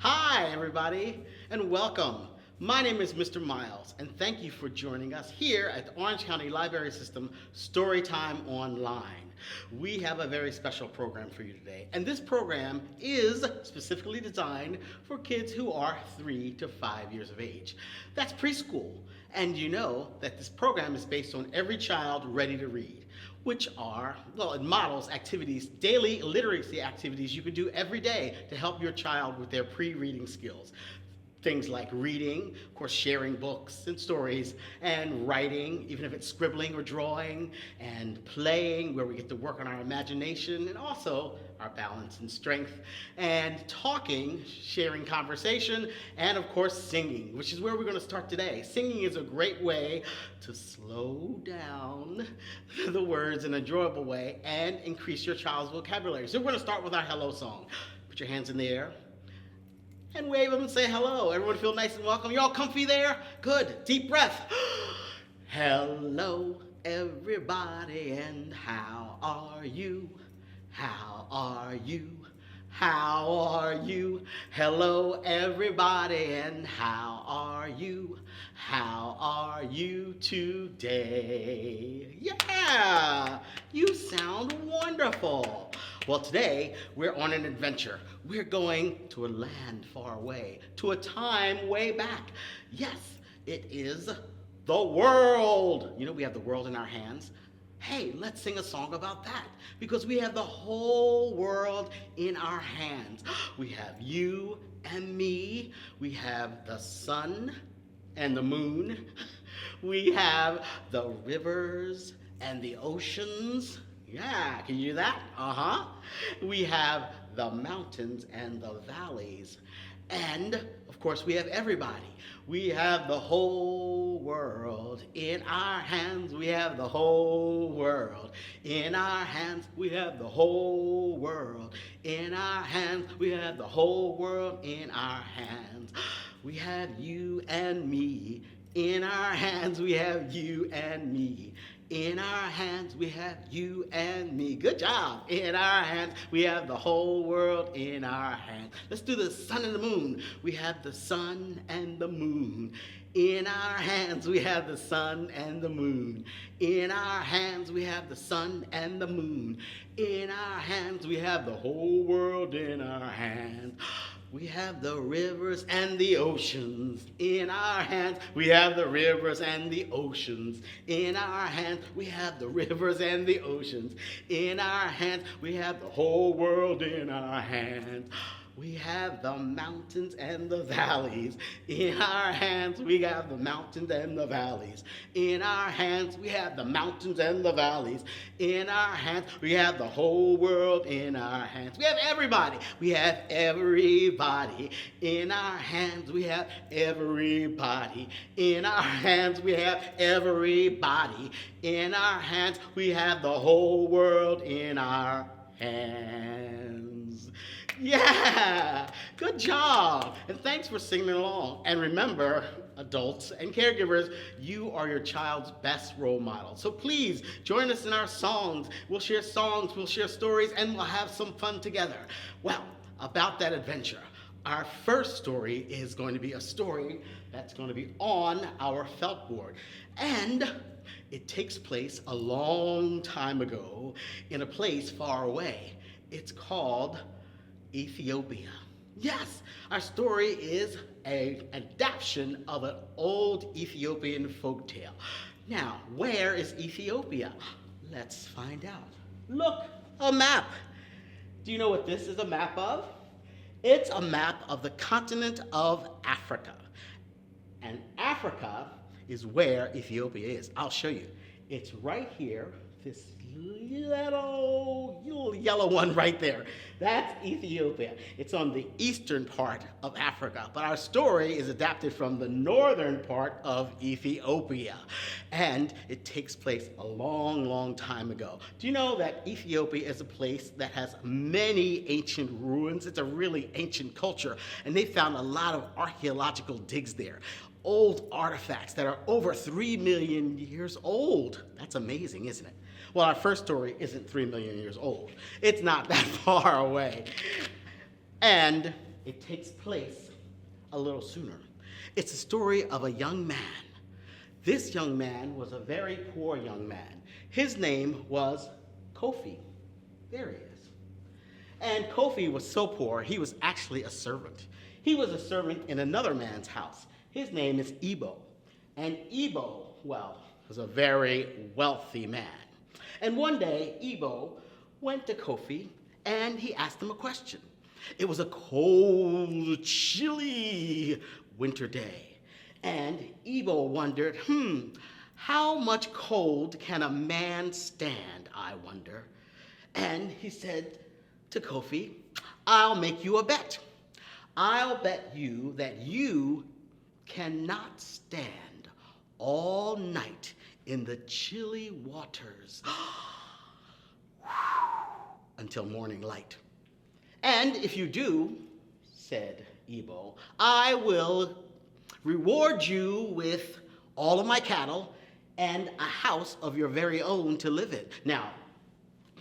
Hi, everybody, and welcome. My name is Mr. Myles, and thank you for joining us here at the Orange County Library System Storytime Online. We have a very special program for you today, and this program is specifically designed for kids who are 3 to 5 years of age. That's preschool, and you know that this program is based on Every Child Ready to Read, which are, well, it models activities, daily literacy activities you can do every day to help your child with their pre-reading skills. Things like reading, of course, sharing books and stories, and writing, even if it's scribbling or drawing, and playing, where we get to work on our imagination, and also our balance and strength, and talking, sharing conversation, and of course, singing, which is where we're going to start today. Singing is a great way to slow down the words in an enjoyable way and increase your child's vocabulary. So we're going to start with our hello song. Put your hands in the air and wave them and say hello. Everyone feel nice and welcome. You all comfy there? Good. Deep breath. Hello, everybody, and how are you? How are you? How are you? Hello, everybody, and how are you? How are you today? Yeah, you sound wonderful. Well, today we're on an adventure. We're going to a land far away, to a time way back. Yes, it is the world. You know, we have the world in our hands. Hey, let's sing a song about that, because we have the whole world in our hands. We have you and me. We have the sun and the moon. We have the rivers and the oceans. Yeah, can you do that? Uh-huh. We have the mountains and the valleys. And, of course, we have everybody. We have the whole world in our hands. We have the whole world in our hands. We have the whole world in our hands. We have the whole world in our hands. We have you and me in our hands. We have you and me. In our hands, we have you and me. Good job. In our hands, we have the whole world in our hands. Let's do the sun and the moon. We have the sun and the moon. In our hands, we have the sun and the moon. In our hands, we have the sun and the moon. In our hands, we have the whole world in our hands. We have the rivers and the oceans in our hands. We have the rivers and the oceans in our hands. We have the rivers and the oceans in our hands. We have the whole world in our hands. We have the mountains and the valleys in our hands. We have the mountains and the valleys in our hands. We have the mountains and the valleys in our hands. We have the whole world in our hands. We have everybody. We have everybody in our hands. We have everybody in our hands. We have everybody in our hands. We have the whole world in our hands. Yeah, good job. And thanks for singing along. And remember, adults and caregivers, you are your child's best role model. So please join us in our songs. We'll share stories, and we'll have some fun together. Well, about that adventure, our first story is going to be a story that's going to be on our felt board. And it takes place a long time ago in a place far away. It's called Ethiopia. Yes, our story is an adaptation of an old Ethiopian folktale. Now, where is Ethiopia? Let's find out. Look, a map. Do you know what this is a map of? It's a map of the continent of Africa. And Africa is where Ethiopia is. I'll show you. It's right here, this little yellow one right there. That's Ethiopia. It's on the eastern part of Africa, but our story is adapted from the northern part of Ethiopia, and it takes place a long, long time ago. Do you know that Ethiopia is a place that has many ancient ruins? It's a really ancient culture, and they found a lot of archaeological digs there. Old artifacts that are over 3 million years old. That's amazing, isn't it? Well, our first story isn't 3 million years old. It's not that far away. And it takes place a little sooner. It's a story of a young man. This young man was a very poor young man. His name was Kofi. There he is. And Kofi was so poor, he was actually a servant. He was a servant in another man's house. His name is Ebo. And Ebo, well, was a very wealthy man. And one day, Ebo went to Kofi and he asked him a question. It was a cold, chilly winter day. And Ebo wondered, how much cold can a man stand, I wonder? And he said to Kofi, I'll make you a bet. I'll bet you that you cannot stand all night in the chilly waters until morning light. And if you do, said Ebo, I will reward you with all of my cattle and a house of your very own to live in. Now,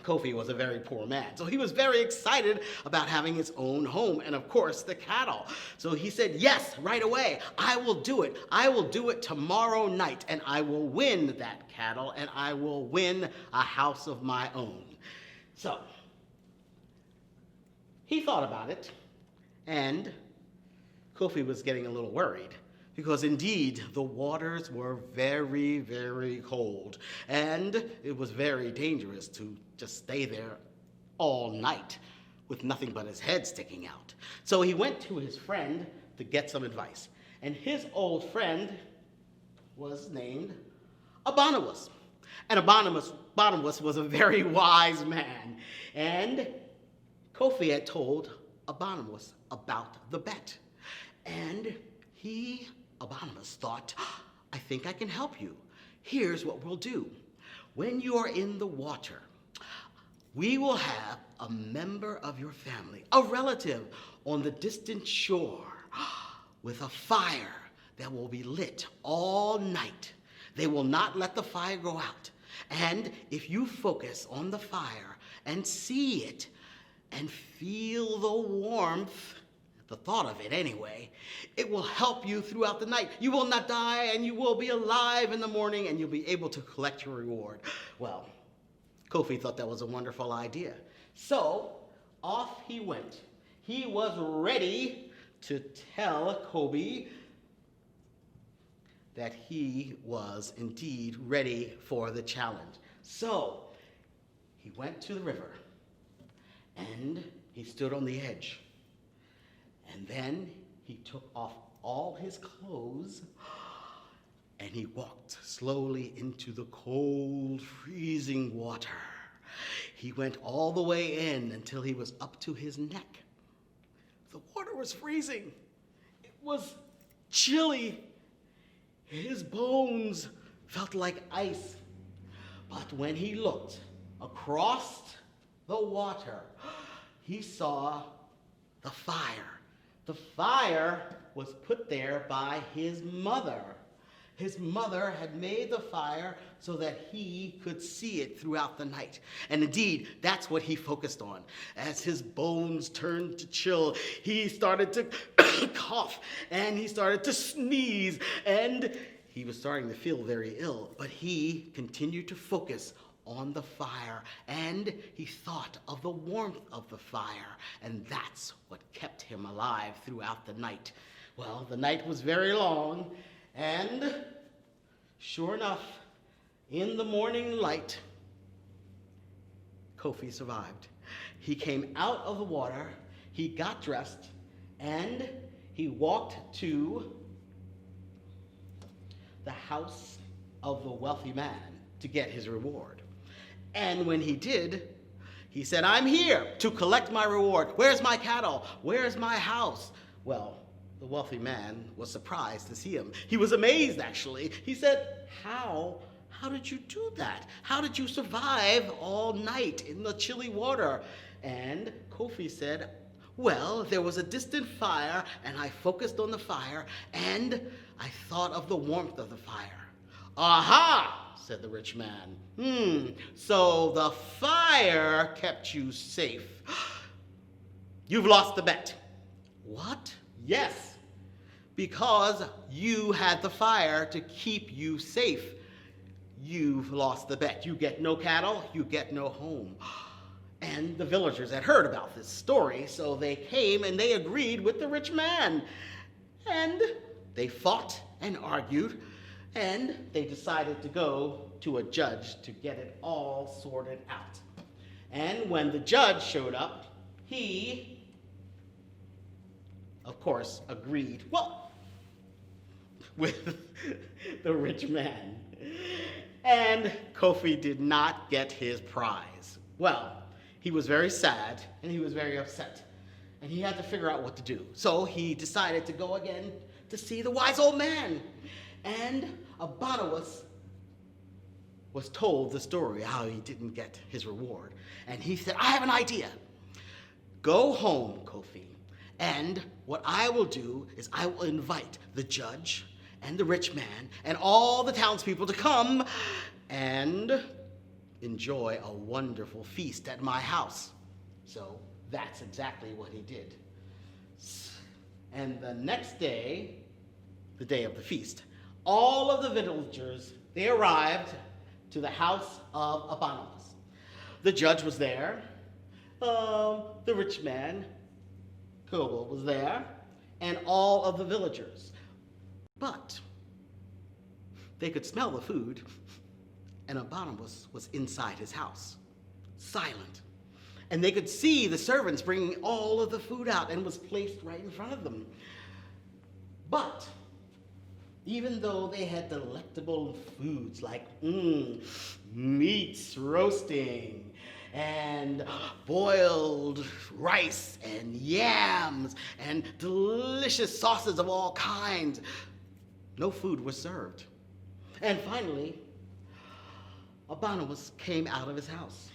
Kofi was a very poor man, so he was very excited about having his own home and, of course, the cattle. So he said, yes, right away, I will do it. I will do it tomorrow night, and I will win that cattle, and I will win a house of my own. So he thought about it, and Kofi was getting a little worried because indeed the waters were very, very cold, and it was very dangerous to just stay there all night with nothing but his head sticking out. So he went to his friend to get some advice, and his old friend was named Abanawus. And Abanawus was a very wise man, and Kofi had told Abanawus about the bet, and Abanawus thought, I think I can help you. Here's what we'll do. When you are in the water, we will have a member of your family, a relative on the distant shore with a fire that will be lit all night. They will not let the fire go out. And if you focus on the fire and see it and feel the warmth, the thought of it anyway, it will help you throughout the night. You will not die, and you will be alive in the morning, and you'll be able to collect your reward. Well, Kofi thought that was a wonderful idea. So off he went. He was ready to tell Kobe that he was indeed ready for the challenge. So he went to the river, and he stood on the edge. And then he took off all his clothes and he walked slowly into the cold, freezing water. He went all the way in until he was up to his neck. The water was freezing. It was chilly. His bones felt like ice. But when he looked across the water, he saw the fire. The fire was put there by his mother. His mother had made the fire so that he could see it throughout the night. And indeed, that's what he focused on. As his bones turned to chill, he started to cough, and he started to sneeze, and he was starting to feel very ill. But he continued to focus on the fire, and he thought of the warmth of the fire, and that's what kept him alive throughout the night. Well, the night was very long, and sure enough, in the morning light, Kofi survived. He came out of the water, he got dressed, and he walked to the house of the wealthy man to get his reward. And when he did, he said, I'm here to collect my reward. Where's my cattle? Where's my house? Well, the wealthy man was surprised to see him. He was amazed, actually. He said, How did you do that? How did you survive all night in the chilly water? And Kofi said, well, there was a distant fire, and I focused on the fire, and I thought of the warmth of the fire. Aha! Said the rich man. So the fire kept you safe. You've lost the bet. What? Yes, because you had the fire to keep you safe. You've lost the bet. You get no cattle, you get no home. And the villagers had heard about this story, so they came and they agreed with the rich man. And they fought and argued, and they decided to go to a judge to get it all sorted out. And when the judge showed up, he, of course, agreed, well, with the rich man. And Kofi did not get his prize. Well, he was very sad and he was very upset. And he had to figure out what to do. So he decided to go again to see the wise old man. And Abanawus was told the story, how he didn't get his reward. And he said, I have an idea. Go home, Kofi. And what I will do is I will invite the judge and the rich man and all the townspeople to come and enjoy a wonderful feast at my house. So that's exactly what he did. And the next day, the day of the feast, all of the villagers, they arrived to the house of Abanawus. The judge was there. The rich man, Kobo, was there, and all of the villagers. But they could smell the food, and Abanawus was inside his house, silent. And they could see the servants bringing all of the food out and was placed right in front of them. But even though they had delectable foods like meats roasting and boiled rice and yams and delicious sauces of all kinds, no food was served. And finally, Abanawus came out of his house.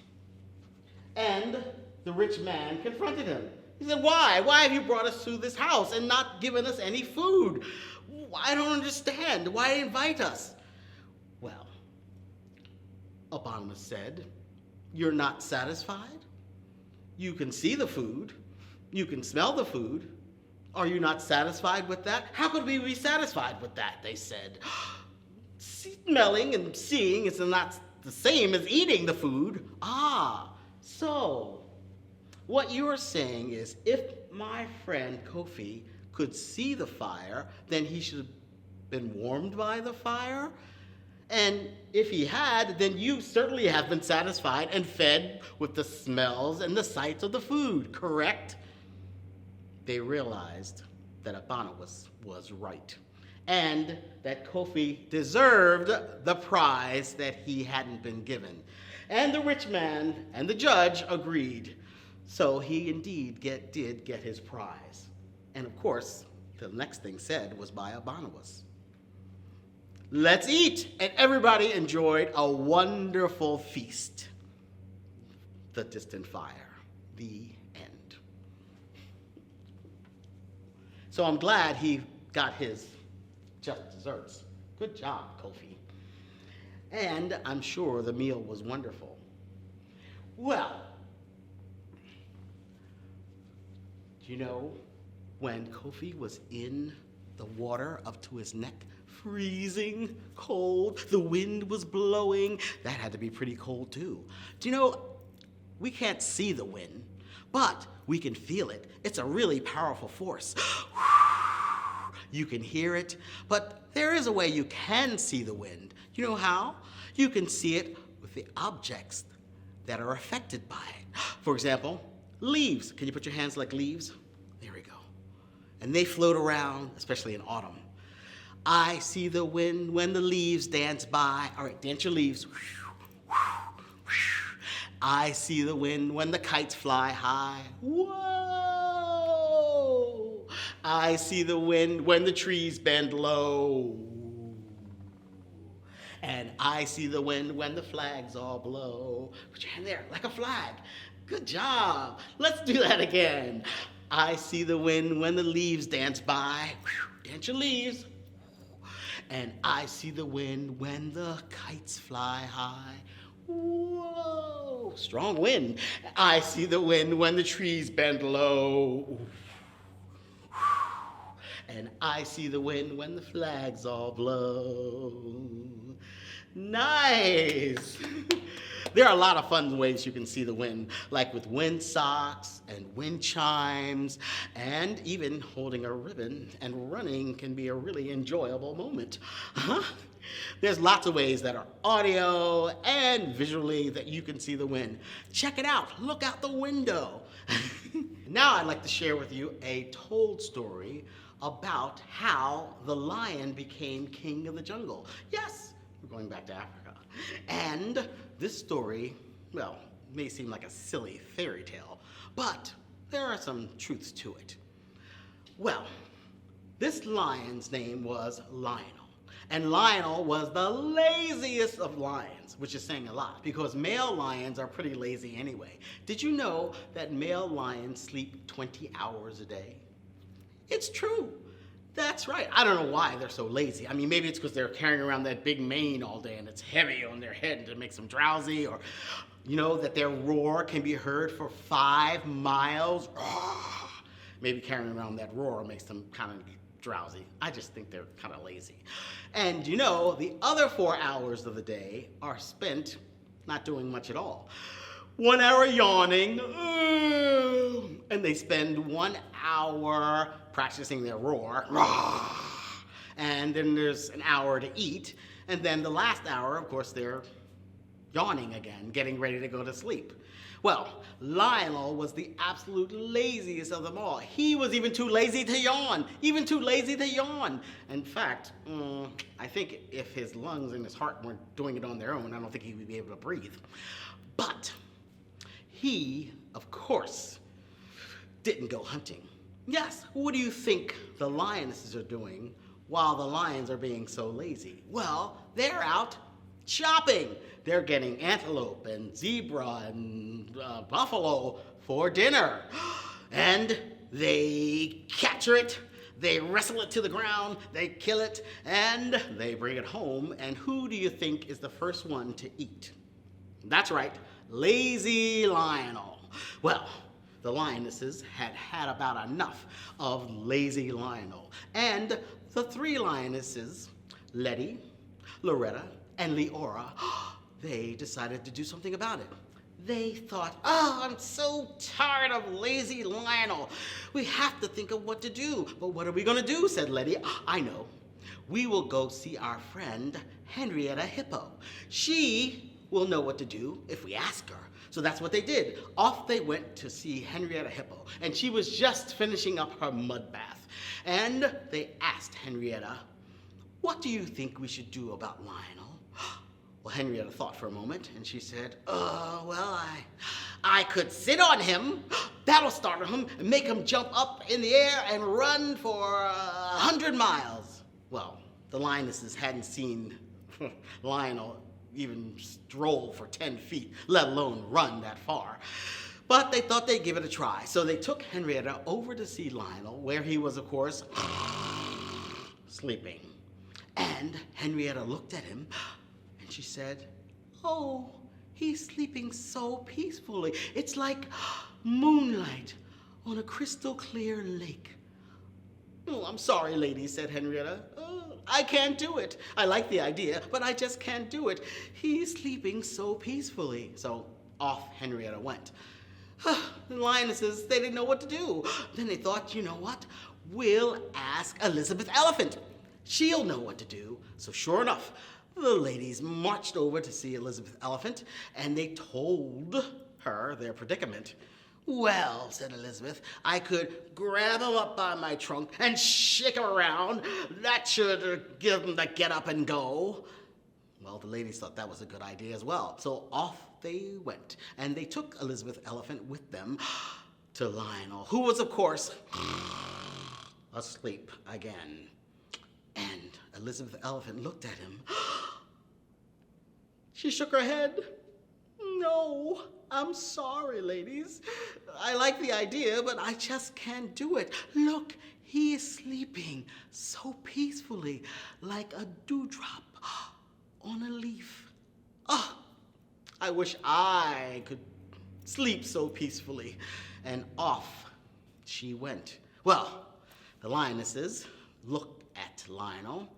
And the rich man confronted him. He said, why? Why have you brought us to this house and not given us any food? I don't understand. Why invite us? Well, Abanawus said, you're not satisfied? You can see the food. You can smell the food. Are you not satisfied with that? How could we be satisfied with that? They said. Smelling and seeing is not the same as eating the food. So what you're saying is if my friend Kofi could see the fire, then he should have been warmed by the fire? And if he had, then you certainly have been satisfied and fed with the smells and the sights of the food, correct? They realized that Abanawus was right, and that Kofi deserved the prize that he hadn't been given. And the rich man and the judge agreed. So he indeed did get his prize. And of course, the next thing said was by Abanawus. Let's eat! And everybody enjoyed a wonderful feast. The distant fire. The end. So I'm glad he got his just desserts. Good job, Kofi. And I'm sure the meal was wonderful. Well, do you know when Kofi was in the water up to his neck, freezing cold, the wind was blowing? That had to be pretty cold too. Do you know, we can't see the wind, but we can feel it. It's a really powerful force. You can hear it, but there is a way you can see the wind. You know how? You can see it with the objects that are affected by it. For example, leaves. Can you put your hands like leaves? There we go. And they float around, especially in autumn. I see the wind when the leaves dance by. All right, dance your leaves. I see the wind when the kites fly high. Whoa! I see the wind when the trees bend low. And I see the wind when the flags all blow. Put your hand there, like a flag. Good job. Let's do that again. I see the wind when the leaves dance by. Dance your leaves. And I see the wind when the kites fly high. Whoa, strong wind. I see the wind when the trees bend low. and I see the wind when the flags all blow. Nice! There are a lot of fun ways you can see the wind, like with wind socks and wind chimes, and even holding a ribbon and running can be a really enjoyable moment. There's lots of ways that are audio and visually that you can see the wind. Check it out. Look out the window. Now I'd like to share with you a told story about how the lion became king of the jungle. Yes, we're going back to Africa. And this story, well, may seem like a silly fairy tale, but there are some truths to it. Well, this lion's name was Lionel. And Lionel was the laziest of lions, which is saying a lot because male lions are pretty lazy anyway. Did you know that male lions sleep 20 hours a day? It's true. That's right. I don't know why they're so lazy. I mean, maybe it's because they're carrying around that big mane all day and it's heavy on their head and it makes them drowsy, or, you know, that their roar can be heard for 5 miles. Maybe carrying around that roar makes them kind of drowsy. I just think they're kind of lazy. And you know, the other 4 hours of the day are spent not doing much at all. 1 hour yawning, and they spend 1 hour practicing their roar, and then there's an hour to eat, and then the last hour, of course, they're yawning again, getting ready to go to sleep. Well, Lionel was the absolute laziest of them all. He was even too lazy to yawn, In fact, I think if his lungs and his heart weren't doing it on their own, I don't think he would be able to breathe. But he, of course, didn't go hunting. Yes, what do you think the lionesses are doing while the lions are being so lazy? Well, they're out shopping. They're getting antelope and zebra and buffalo for dinner. And they capture it, they wrestle it to the ground, they kill it, and they bring it home. And who do you think is the first one to eat? That's right, lazy Lionel. Well, the lionesses had had about enough of lazy Lionel. And the 3 lionesses, Letty, Loretta, and Leora, they decided to do something about it. They thought, I'm so tired of lazy Lionel. We have to think of what to do. But what are we going to do, said Letty. I know. We will go see our friend Henrietta Hippo. She will know what to do if we ask her. So that's what they did. Off they went to see Henrietta Hippo, and she was just finishing up her mud bath. And they asked Henrietta, what do you think we should do about Lionel? Well, Henrietta thought for a moment, and she said, well, I could sit on him. That'll startle him and make him jump up in the air and run for 100 miles. Well, the lionesses hadn't seen Lionel even stroll for 10 feet, let alone run that far. But they thought they'd give it a try. So they took Henrietta over to see Lionel, where he was, of course, sleeping. And Henrietta looked at him, and she said, oh, he's sleeping so peacefully. It's like moonlight on a crystal clear lake. Oh, I'm sorry, lady, said Henrietta. I can't do it. I like the idea, but I just can't do it. He's sleeping so peacefully. So off Henrietta went. The lionesses, they didn't know what to do. Then they thought, you know what? We'll ask Elizabeth Elephant. She'll know what to do. So sure enough, the ladies marched over to see Elizabeth Elephant, and they told her their predicament. Well, said Elizabeth, I could grab him up by my trunk and shake him around. That should give him the get up and go. Well, the ladies thought that was a good idea as well. So off they went, and they took Elizabeth Elephant with them to Lionel, who was, of course, asleep again. And Elizabeth Elephant looked at him. She shook her head. No, I'm sorry, ladies. I like the idea, but I just can't do it. Look, he is sleeping so peacefully, like a dewdrop on a leaf. Oh, I wish I could sleep so peacefully. And off she went. Well, The lionesses looked at Lionel,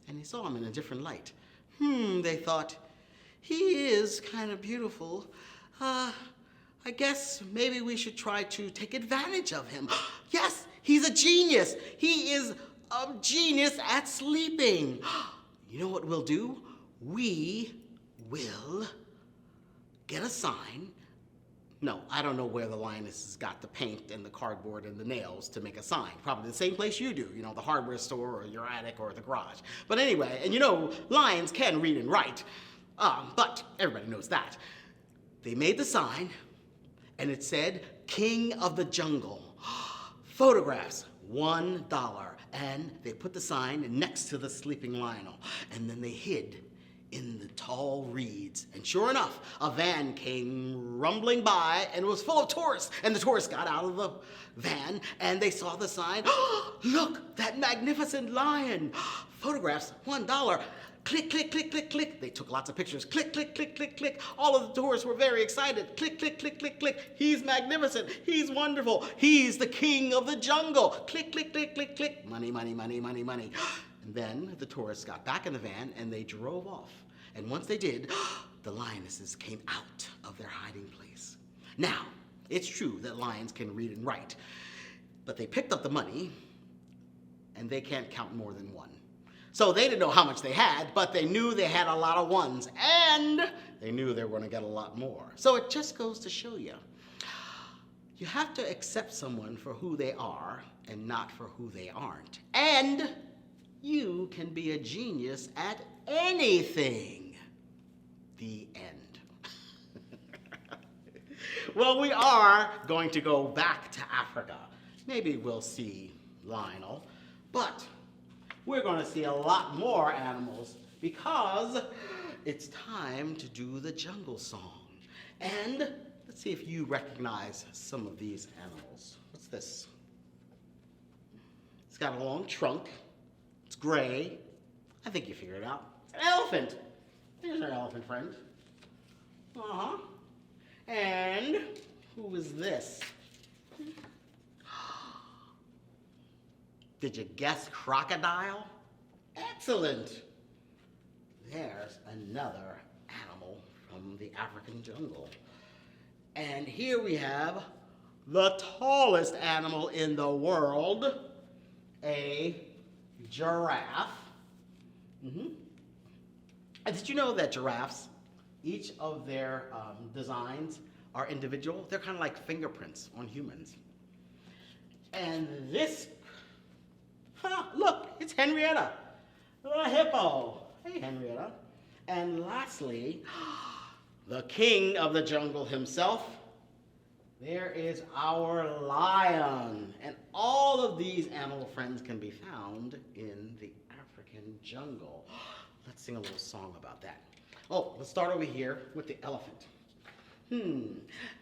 and they saw him in a different light. They thought, he is kind of beautiful. I guess maybe we should try to take advantage of him. Yes, he's a genius. He is a genius at sleeping. You know what we'll do? We will get a sign. No, I don't know where the lionesses got the paint and the cardboard and the nails to make a sign. Probably the same place you do, the hardware store or your attic or the garage. But anyway, and lions can read and write, but everybody knows that. They made the sign, and it said, King of the Jungle. Photographs, $1. And they put the sign next to the sleeping Lionel, and then they hid in the tall reeds. And sure enough, a van came rumbling by, and it was full of tourists. And the tourists got out of the van, and they saw the sign. Look, that magnificent lion. Photographs, $1. Click, click, click, click, click. They took lots of pictures. Click, click, click, click, click. All of the tourists were very excited. Click, click, click, click, click. He's magnificent. He's wonderful. He's the king of the jungle. Click, click, click, click, click. Money, money, money, money, money. And then the tourists got back in the van and they drove off. And once they did, the lionesses came out of their hiding place. Now, it's true that lions can read and write, but they picked up the money and they can't count more than one. So they didn't know how much they had, but they knew they had a lot of ones, and they knew they were going to get a lot more. So it just goes to show you, you have to accept someone for who they are and not for who they aren't. And you can be a genius at anything. The end. Well, we are going to go back to Africa. Maybe we'll see Lionel, but we're going to see a lot more animals because it's time to do the jungle song. And let's see if you recognize some of these animals. What's this? It's got a long trunk. It's gray. I think you figured it out. An elephant. There's our elephant friend. And who is this? Did you guess crocodile? Excellent. There's another animal from the African jungle. And here we have the tallest animal in the world, a giraffe. And did you know that giraffes, each of their designs are individual? They're kind of like fingerprints on humans. And this, look, it's Henrietta, the hippo. Hey, Henrietta. And lastly, the king of the jungle himself, there is our lion. And all of these animal friends can be found in the African jungle. Let's sing a little song about that. Oh, let's start over here with the elephant.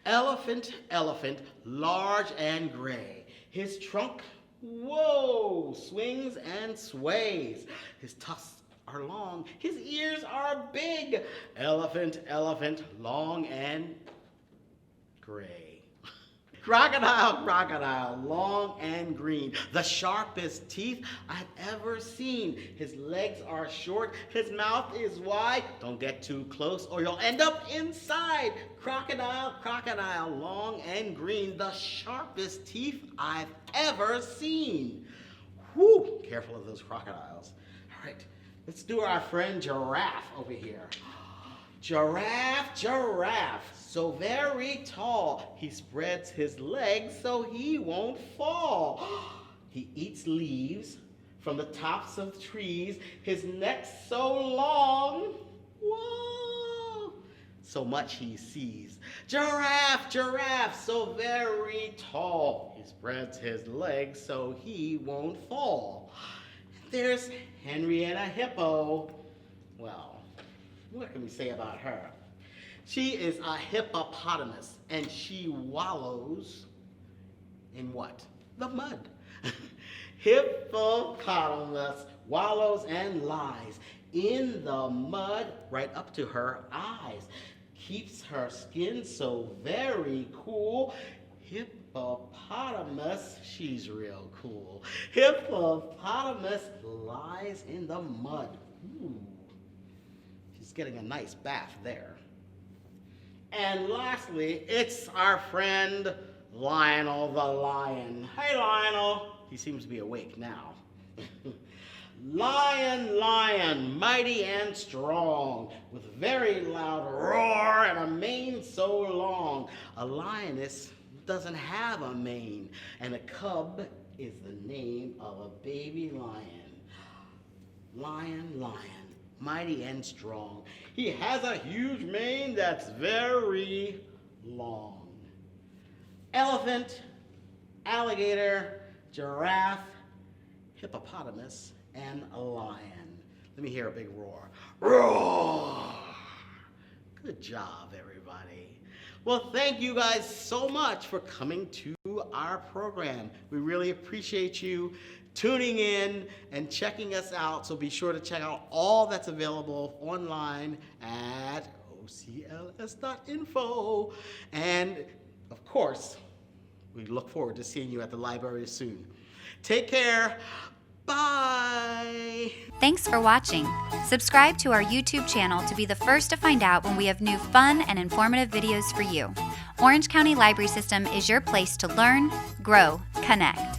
Elephant, elephant, large and gray. His trunk, whoa, swings and sways. His tusks are long. His ears are big. Elephant, elephant, long and gray. Crocodile, crocodile, long and green. The sharpest teeth I've ever seen. His legs are short. His mouth is wide. Don't get too close or you'll end up inside. Crocodile, crocodile, long and green. The sharpest teeth I've ever seen. Whew, careful of those crocodiles. All right, let's do our friend giraffe over here. Giraffe, giraffe, so very tall. He spreads his legs so he won't fall. He eats leaves from the tops of trees. His neck's so long, whoa, so much he sees. Giraffe, giraffe, so very tall. He spreads his legs so he won't fall. There's Henrietta Hippo. Well, what can we say about her? She is a hippopotamus, and she wallows in what? The mud. Hippopotamus wallows and lies in the mud right up to her eyes. Keeps her skin so very cool. Hippopotamus Hippopotamus, she's real cool. Hippopotamus lies in the mud. Ooh, she's getting a nice bath there. And lastly, it's our friend Lionel the Lion. Hey Lionel, he seems to be awake now. Lion, lion, mighty and strong, with very loud roar and a mane so long. A lioness doesn't have a mane, and a cub is the name of a baby lion. Lion, lion, mighty and strong. He has a huge mane that's very long. Elephant, alligator, giraffe, hippopotamus, and a lion. Let me hear a big roar. Roar! Good job, everybody. Well, thank you guys so much for coming to our program. We really appreciate you tuning in and checking us out. So be sure to check out all that's available online at ocls.info. And of course, we look forward to seeing you at the library soon. Take care. Bye! Thanks for watching. Subscribe to our YouTube channel to be the first to find out when we have new fun and informative videos for you. Orange County Library System is your place to learn, grow, connect.